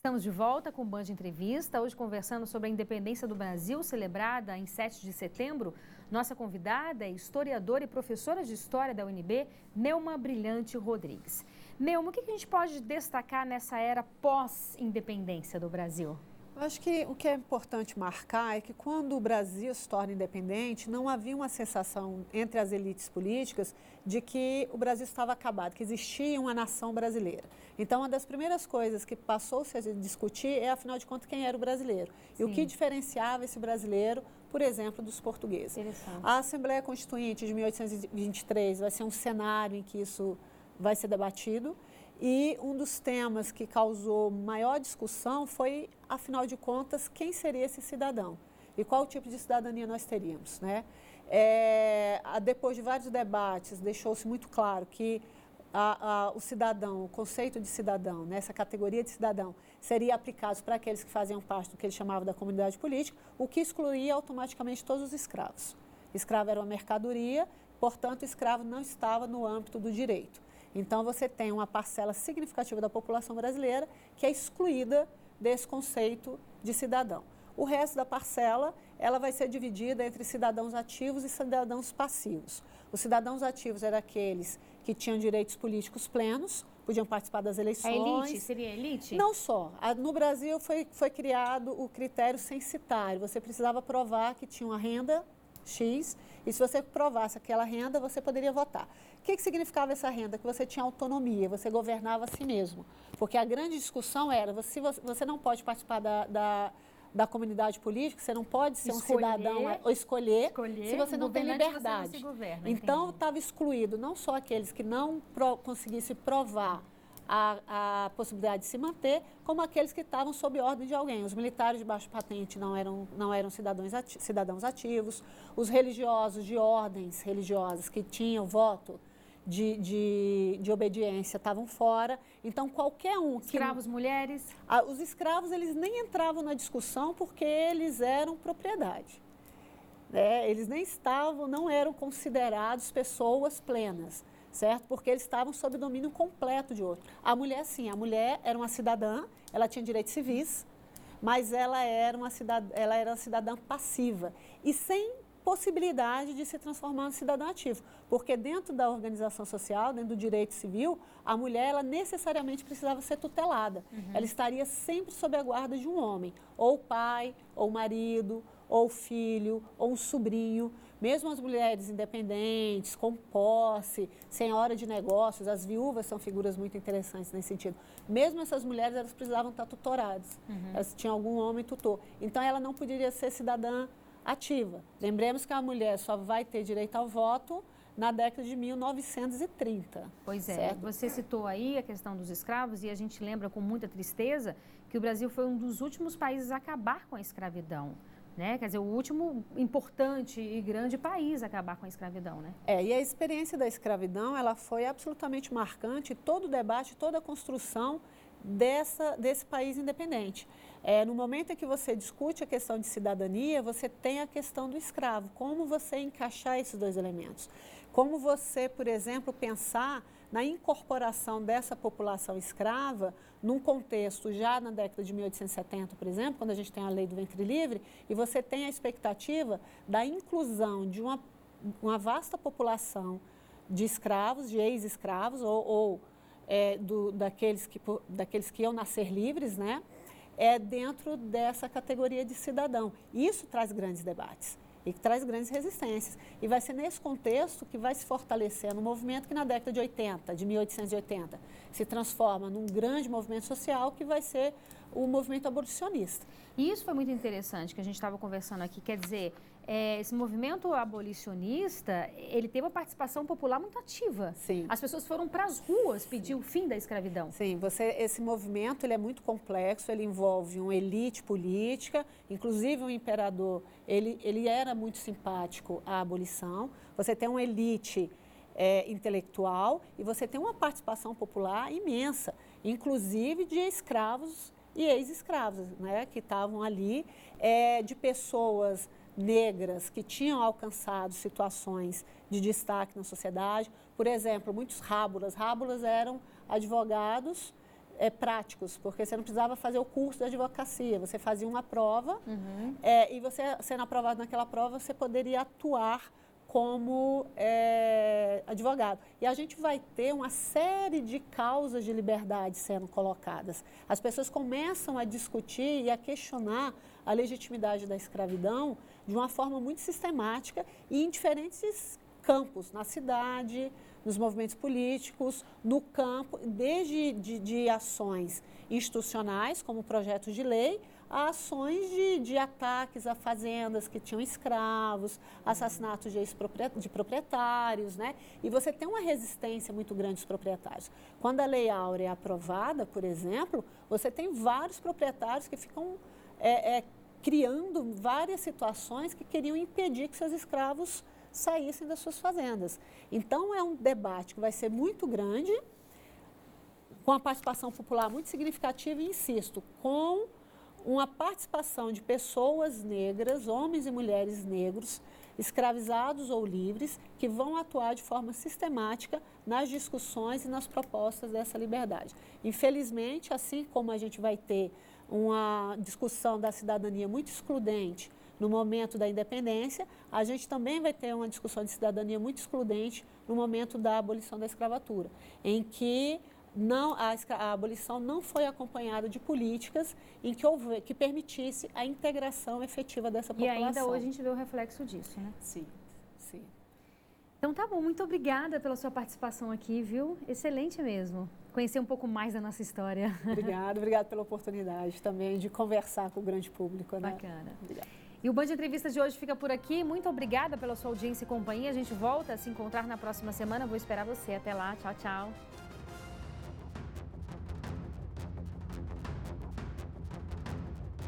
Estamos de volta com o Band Entrevista, hoje conversando sobre a independência do Brasil, celebrada em 7 de setembro. Nossa convidada é historiadora e professora de História da UNB, Neuma Brilhante Rodrigues. Neuma, o que a gente pode destacar nessa era pós-independência do Brasil? Eu acho que o que é importante marcar é que quando o Brasil se torna independente, não havia uma sensação entre as elites políticas de que o Brasil estava acabado, que existia uma nação brasileira. Então, uma das primeiras coisas que passou-se a discutir é, afinal de contas, quem era o brasileiro. Sim. E o que diferenciava esse brasileiro, por exemplo, dos portugueses. A Assembleia Constituinte de 1823 vai ser um cenário em que isso vai ser debatido. E um dos temas que causou maior discussão foi, afinal de contas, quem seria esse cidadão e qual tipo de cidadania nós teríamos, né? Depois de vários debates, deixou-se muito claro que o cidadão, o conceito de cidadão, né, essa categoria de cidadão, seria aplicado para aqueles que faziam parte do que ele chamava da comunidade política, o que excluía automaticamente todos os escravos. Escravo era uma mercadoria, portanto, o escravo não estava no âmbito do direito. Então, você tem uma parcela significativa da população brasileira que é excluída desse conceito de cidadão. O resto da parcela, ela vai ser dividida entre cidadãos ativos e cidadãos passivos. Os cidadãos ativos eram aqueles que tinham direitos políticos plenos, podiam participar das eleições. A elite? Seria a elite? Não só. No Brasil foi criado o critério censitário. Você precisava provar que tinha uma renda X, e se você provasse aquela renda, você poderia votar. O que significava essa renda? Que você tinha autonomia, você governava a si mesmo. Porque a grande discussão era, você não pode participar da comunidade política, você não pode ser um cidadão ou escolher se você não tem liberdade. Você não se governa, então, estava excluído não só aqueles que não conseguissem provar a possibilidade de se manter, como aqueles que estavam sob ordem de alguém. Os militares de baixa patente não eram cidadãos ativos, os religiosos de ordens religiosas que tinham voto de obediência estavam fora. Então, qualquer um... Escravos, mulheres? Os escravos, eles nem entravam na discussão porque eles eram propriedade. Eles nem não eram considerados pessoas plenas. Certo? Porque eles estavam sob domínio completo de outro. A mulher, sim, a mulher era uma cidadã, ela tinha direitos civis, mas ela era uma cidadã passiva e sem possibilidade de se transformar em cidadã ativo, porque dentro da organização social, dentro do direito civil, a mulher ela necessariamente precisava ser tutelada. Ela estaria sempre sob a guarda de um homem, ou pai, ou marido, ou filho, ou um sobrinho. Mesmo as mulheres independentes, com posse, senhora de negócios, as viúvas são figuras muito interessantes nesse sentido. Mesmo essas mulheres, elas precisavam estar tutoradas. Elas tinham algum homem tutor. Então, ela não poderia ser cidadã ativa. Lembremos que a mulher só vai ter direito ao voto na década de 1930. Pois é, certo? Você citou aí a questão dos escravos e a gente lembra com muita tristeza que o Brasil foi um dos últimos países a acabar com a escravidão. Né? Quer dizer, o último importante e grande país a acabar com a escravidão, né? E a experiência da escravidão, ela foi absolutamente marcante, todo o debate, toda a construção desse país independente. No momento em que você discute a questão de cidadania, você tem a questão do escravo. Como você encaixar esses dois elementos? Como você, por exemplo, pensar na incorporação dessa população escrava num contexto já na década de 1870, por exemplo, quando a gente tem a lei do ventre livre, e você tem a expectativa da inclusão de uma vasta população de escravos, de ex-escravos, daqueles que iam nascer livres, né? Dentro dessa categoria de cidadão. Isso traz grandes debates e que traz grandes resistências. E vai ser nesse contexto que vai se fortalecer no movimento que na década de 80, de 1880, se transforma num grande movimento social que vai ser o movimento abolicionista. E isso foi muito interessante que a gente estava conversando aqui, quer dizer, esse movimento abolicionista, ele teve uma participação popular muito ativa. Sim. As pessoas foram para as ruas pedir o fim da escravidão. Sim, esse movimento ele é muito complexo, ele envolve uma elite política, inclusive o imperador, ele era muito simpático à abolição. Você tem uma elite intelectual e você tem uma participação popular imensa, inclusive de escravos e ex-escravos, né, que estavam ali, de pessoas negras que tinham alcançado situações de destaque na sociedade. Por exemplo, muitos rábulas. Rábulas eram advogados práticos, porque você não precisava fazer o curso de advocacia, você fazia uma prova e você, sendo aprovado naquela prova, você poderia atuar como advogado. E a gente vai ter uma série de causas de liberdade sendo colocadas. As pessoas começam a discutir e a questionar a legitimidade da escravidão de uma forma muito sistemática e em diferentes campos, na cidade, nos movimentos políticos, no campo, desde de ações institucionais, como projetos de lei, a ações de ataques a fazendas que tinham escravos, assassinatos de proprietários, né? E você tem uma resistência muito grande dos proprietários. Quando a Lei Áurea é aprovada, por exemplo, você tem vários proprietários que ficam criando várias situações que queriam impedir que seus escravos saíssem das suas fazendas. Então, é um debate que vai ser muito grande, com a participação popular muito significativa e, insisto, com uma participação de pessoas negras, homens e mulheres negros, escravizados ou livres, que vão atuar de forma sistemática nas discussões e nas propostas dessa liberdade. Infelizmente, assim como a gente vai ter uma discussão da cidadania muito excludente no momento da independência, a gente também vai ter uma discussão de cidadania muito excludente no momento da abolição da escravatura, em que a abolição não foi acompanhada de políticas que permitisse a integração efetiva dessa população. E ainda hoje a gente vê o reflexo disso, né? Sim, sim. Então tá bom, muito obrigada pela sua participação aqui, viu? Excelente mesmo. Conhecer um pouco mais da nossa história. Obrigada pela oportunidade também de conversar com o grande público, né? Bacana. Obrigada. E o Band Entrevistas de hoje fica por aqui. Muito obrigada pela sua audiência e companhia. A gente volta a se encontrar na próxima semana. Vou esperar você. Até lá. Tchau, tchau.